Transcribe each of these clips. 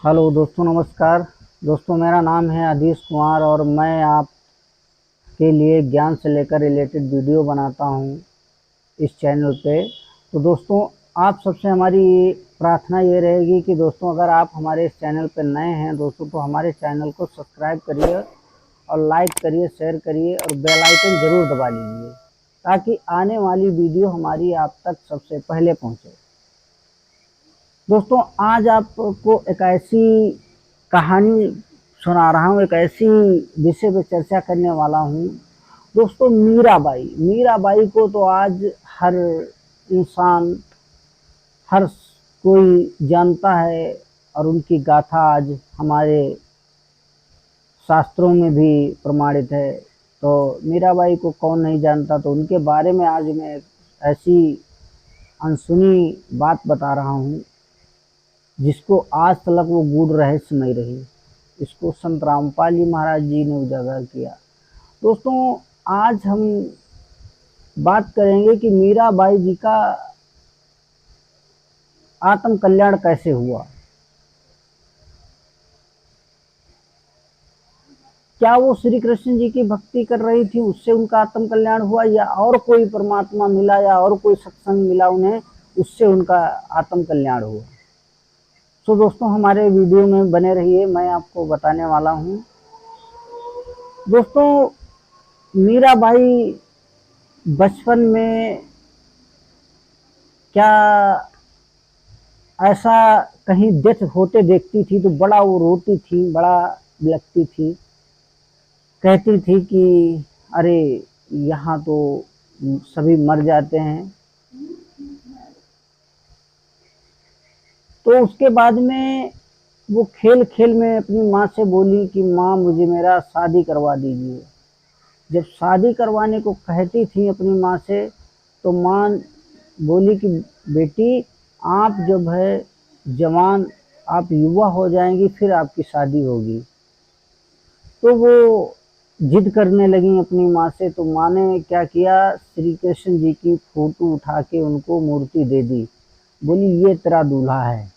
Hello दोस्तों, नमस्कार। दोस्तों, मेरा नाम है आदिश कुमार और मैं आपके लिए ज्ञान से लेकर रिलेटेड वीडियो बनाता हूं इस चैनल पे। तो दोस्तों, आप सबसे हमारी प्रार्थना ये रहेगी कि दोस्तों, अगर आप हमारे इस चैनल पे नए हैं दोस्तों, तो हमारे चैनल को सब्सक्राइब करिए और लाइक करिए, शेयर करिए और बेल आइकन ज़रूर दबा लीजिए ताकि आने वाली वीडियो हमारी आप तक सबसे पहले पहुँचे। दोस्तों, आज आपको एक ऐसी कहानी सुना रहा हूँ, एक ऐसी विषय पे चर्चा करने वाला हूँ। दोस्तों, मीराबाई को तो आज हर इंसान, हर कोई जानता है और उनकी गाथा आज हमारे शास्त्रों में भी प्रमाणित है। तो मीराबाई को कौन नहीं जानता। तो उनके बारे में आज मैं ऐसी अनसुनी बात बता रहा हूँ जिसको आज तक वो गूढ़ रहस्यमय रही। इसको संत रामपाल जी महाराज जी ने उजागर किया। दोस्तों, आज हम बात करेंगे कि मीराबाई जी का आत्म कल्याण कैसे हुआ। क्या वो श्री कृष्ण जी की भक्ति कर रही थी, उससे उनका आत्म कल्याण हुआ, या और कोई परमात्मा मिला, या और कोई सत्संग मिला उन्हें, उससे उनका आत्म कल्याण हुआ। तो दोस्तों, हमारे वीडियो में बने रहिए, मैं आपको बताने वाला हूँ। दोस्तों, मीराबाई बचपन में क्या ऐसा कहीं डेथ होते देखती थी तो बड़ा वो रोती थी, बड़ा बिलखती थी। कहती थी कि अरे, यहाँ तो सभी मर जाते हैं। तो उसके बाद में वो खेल खेल में अपनी माँ से बोली कि माँ, मुझे मेरा शादी करवा दीजिए। जब शादी करवाने को कहती थी अपनी माँ से, तो माँ बोली कि बेटी, आप जब है जवान, आप युवा हो जाएंगी, फिर आपकी शादी होगी। तो वो जिद करने लगी अपनी माँ से। तो माँ ने क्या किया, श्री कृष्ण जी की फोटो उठा के उनको मूर्ति दे दी। बोली, ये तेरा दूल्हा है।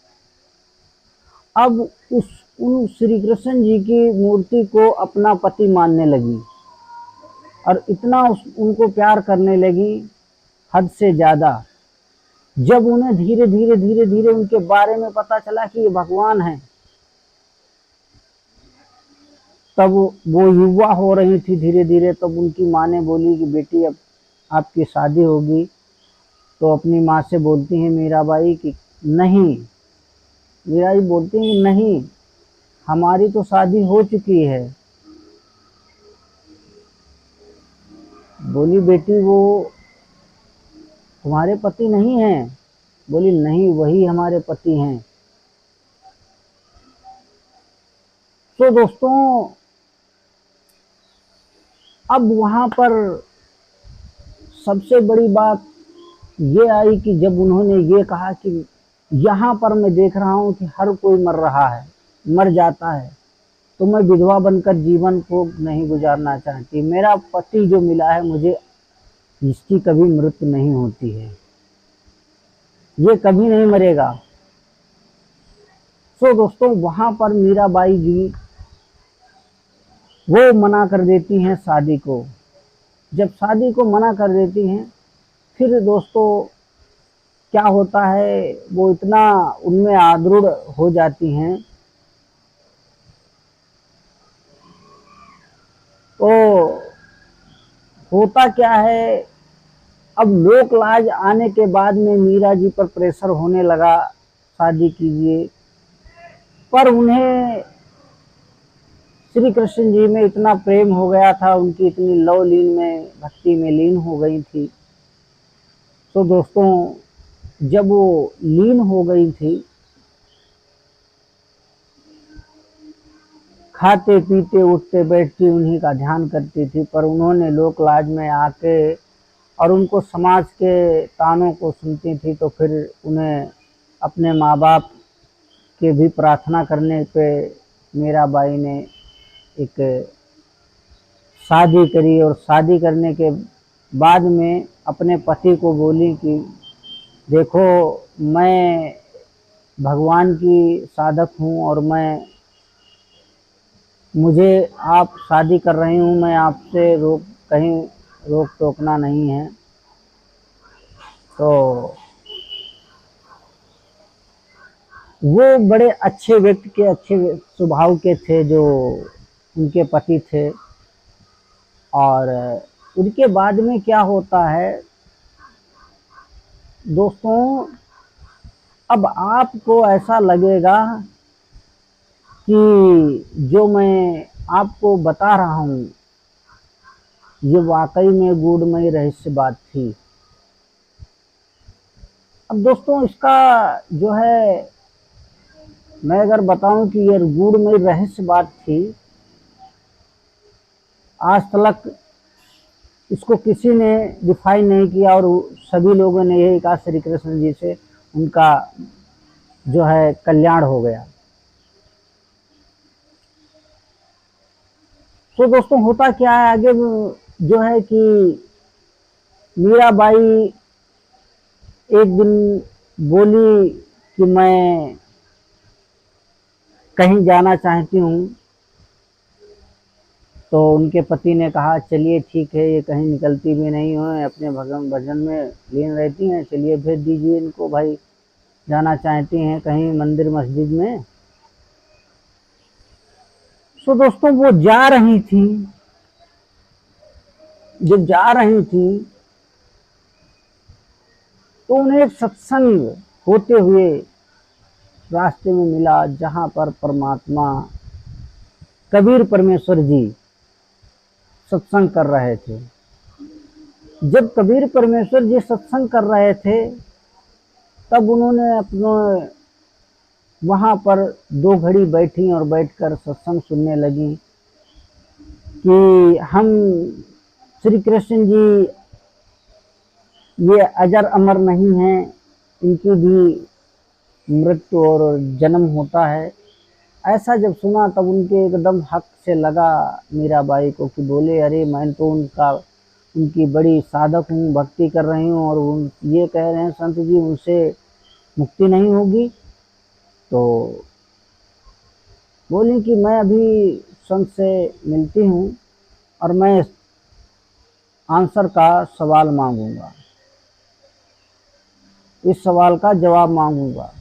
अब उन श्री कृष्ण जी की मूर्ति को अपना पति मानने लगी और इतना उनको प्यार करने लगी, हद से ज्यादा। जब उन्हें धीरे धीरे धीरे धीरे उनके बारे में पता चला कि ये भगवान है, तब वो युवा हो रही थी धीरे धीरे। तब उनकी माँ ने बोली कि बेटी, अब आपकी शादी होगी। तो अपनी माँ से बोलती हैं मीराबाई कि नहीं, मीराबाई बोलती हैं कि नहीं, हमारी तो शादी हो चुकी है। बोली, बेटी, वो तुम्हारे पति नहीं हैं। बोली, नहीं, वही हमारे पति हैं। तो दोस्तों, अब वहां पर सबसे बड़ी बात ये आई कि जब उन्होंने ये कहा कि यहाँ पर मैं देख रहा हूँ कि हर कोई मर रहा है, मर जाता है, तो मैं विधवा बनकर जीवन को नहीं गुजारना चाहती। मेरा पति जो मिला है मुझे, इसकी कभी मृत्यु नहीं होती है, ये कभी नहीं मरेगा। तो दोस्तों, वहां पर मीराबाई जी वो मना कर देती हैं शादी को। जब शादी को मना कर देती हैं, फिर दोस्तों क्या होता है, वो इतना उनमें आदृढ़ हो जाती हैं। तो होता क्या है, अब लोक लाज आने के बाद में मीरा जी पर प्रेशर होने लगा, शादी कीजिए। पर उन्हें श्री कृष्ण जी में इतना प्रेम हो गया था, उनकी इतनी लव लीन में, भक्ति में लीन हो गई थी। तो दोस्तों, जब वो लीन हो गई थी, खाते पीते उठते बैठती उन्हीं का ध्यान करती थी। पर उन्होंने लोक लाज में आके और उनको समाज के तानों को सुनती थी, तो फिर उन्हें अपने माँ बाप के भी प्रार्थना करने पे मीराबाई ने एक शादी करी। और शादी करने के बाद में अपने पति को बोली कि देखो, मैं भगवान की साधक हूँ और मुझे आप शादी कर रही हूँ, मैं आपसे कहीं रोक टोकना नहीं है। तो वो बड़े अच्छे व्यक्ति के, अच्छे स्वभाव के थे जो उनके पति थे। और उनके बाद में क्या होता है दोस्तों, अब आपको ऐसा लगेगा कि जो मैं आपको बता रहा हूँ ये वाकई में गूढ़मयी रहस्य बात थी। अब दोस्तों इसका जो है, मैं अगर बताऊं कि ये गूढ़मयी रहस्य बात थी, आज तक इसको किसी ने डिफाइन नहीं किया और सभी लोगों ने यही कहा श्री कृष्ण जी से उनका जो है कल्याण हो गया। तो दोस्तों होता क्या है आगे जो है कि मीराबाई एक दिन बोली कि मैं कहीं जाना चाहती हूँ। तो उनके पति ने कहा चलिए ठीक है, ये कहीं निकलती भी नहीं हो, अपने भजन भजन में लीन रहती हैं, चलिए भेज दीजिए इनको, भाई जाना चाहती हैं कहीं मंदिर मस्जिद में। तो दोस्तों वो जा रही थी, जब जा रही थी तो उन्हें एक सत्संग होते हुए रास्ते में मिला, जहां पर परमात्मा कबीर परमेश्वर जी सत्संग कर रहे थे। जब कबीर परमेश्वर जी सत्संग कर रहे थे तब उन्होंने अपने वहां पर 2 घड़ी बैठी और बैठकर सत्संग सुनने लगी कि हम श्री कृष्ण जी ये अजर अमर नहीं हैं, इनकी भी मृत्यु और जन्म होता है। ऐसा जब सुना तब उनके एकदम हक से लगा मीराबाई को कि बोले अरे मैं तो उनकी बड़ी साधक हूँ, भक्ति कर रही हूँ और ये कह रहे हैं संत जी उनसे मुक्ति नहीं होगी। तो बोली कि मैं अभी संत से मिलती हूँ और मैं आंसर का सवाल मांगूंगा, इस सवाल का जवाब मांगूंगा।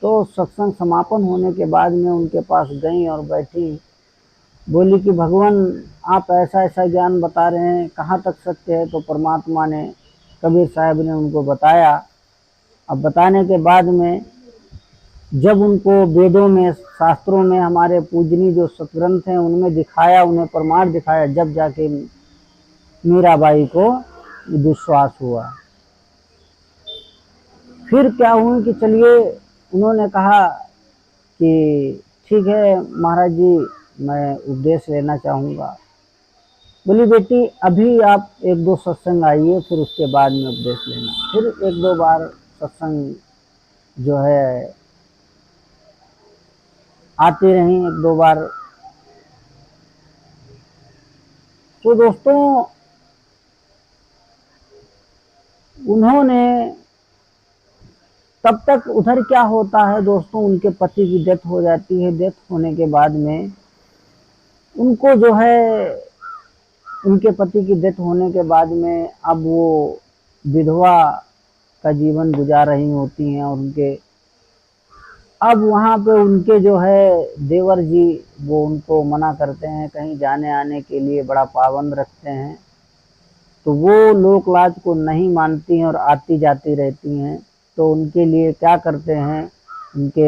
तो सत्संग समापन होने के बाद में उनके पास गई और बैठी, बोली कि भगवान आप ऐसा ऐसा ज्ञान बता रहे हैं, कहाँ तक सत्य है। तो परमात्मा ने, कबीर साहब ने उनको बताया। अब बताने के बाद में जब उनको वेदों में, शास्त्रों में, हमारे पूजनीय जो सतग्रंथ हैं उनमें दिखाया, उन्हें प्रमाण दिखाया, जब जाके मीराबाई को विश्वास हुआ। फिर क्या हुआ कि चलिए उन्होंने कहा कि ठीक है महाराज जी, मैं उपदेश लेना चाहूँगा। बोली बेटी अभी आप 1-2 सत्संग आइए, फिर उसके बाद में उपदेश लेना। फिर 1-2 बार सत्संग जो है आती रही, 1-2 बार। तो दोस्तों उन्होंने तब तक, उधर क्या होता है दोस्तों, उनके पति की डेथ हो जाती है। डेथ होने के बाद में उनको जो है, उनके पति की डेथ होने के बाद में अब वो विधवा का जीवन गुजार रही होती हैं। और अब वहाँ पे उनके जो है देवर जी वो उनको मना करते हैं, कहीं जाने आने के लिए बड़ा पाबंद रखते हैं। तो वो लोक लाज को नहीं मानती हैं और आती जाती रहती हैं। तो उनके लिए क्या करते हैं, उनके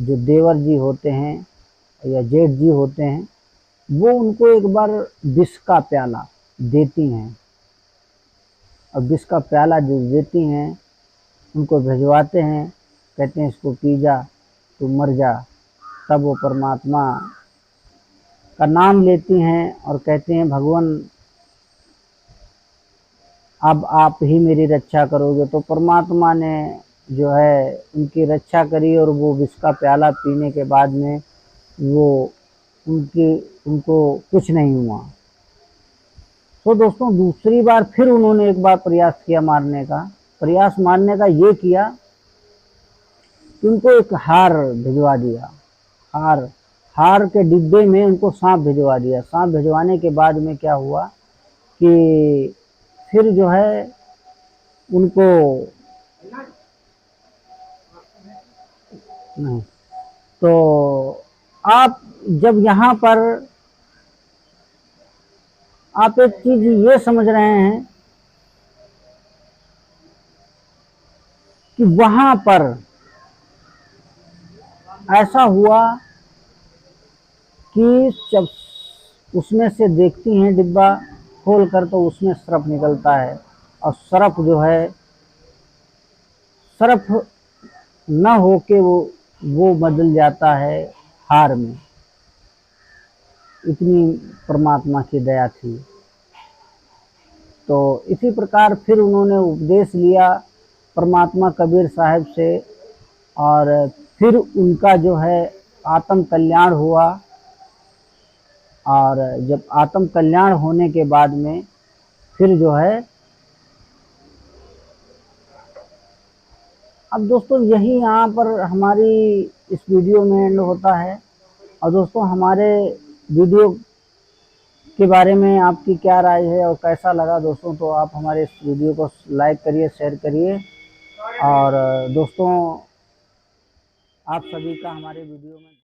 जो देवर जी होते हैं या जेठ जी होते हैं, वो उनको एक बार विष का प्याला देती हैं। और विष का प्याला जो देती हैं उनको भिजवाते हैं, कहते हैं इसको पी जा, तू मर जा। तब वो परमात्मा का नाम लेती हैं और कहते हैं भगवान अब आप ही मेरी रक्षा करोगे। तो परमात्मा ने जो है उनकी रक्षा करी और वो विष का प्याला पीने के बाद में वो उनको कुछ नहीं हुआ। तो दोस्तों दूसरी बार फिर उन्होंने एक बार प्रयास किया मारने का। प्रयास मारने का ये किया कि उनको एक हार भिजवा दिया। हार हार के डिब्बे में उनको सांप भिजवा दिया। सांप भिजवाने के बाद में क्या हुआ कि फिर जो है उनको नहीं, तो आप जब यहाँ पर आप एक चीज ये समझ रहे हैं कि वहां पर ऐसा हुआ कि जब उसमें से देखती हैं डिब्बा खोल कर तो उसमें सरफ निकलता है, और सरफ जो है सरफ न होके वो बदल जाता है हार में। इतनी परमात्मा की दया थी। तो इसी प्रकार फिर उन्होंने उपदेश लिया परमात्मा कबीर साहब से, और फिर उनका जो है आत्म कल्याण हुआ। और जब आत्म कल्याण होने के बाद में फिर जो है, अब दोस्तों यही यहाँ पर हमारी इस वीडियो में एंड होता है। और दोस्तों हमारे वीडियो के बारे में आपकी क्या राय है और कैसा लगा दोस्तों, तो आप हमारे इस वीडियो को लाइक करिए, शेयर करिए। और दोस्तों आप सभी का हमारे वीडियो में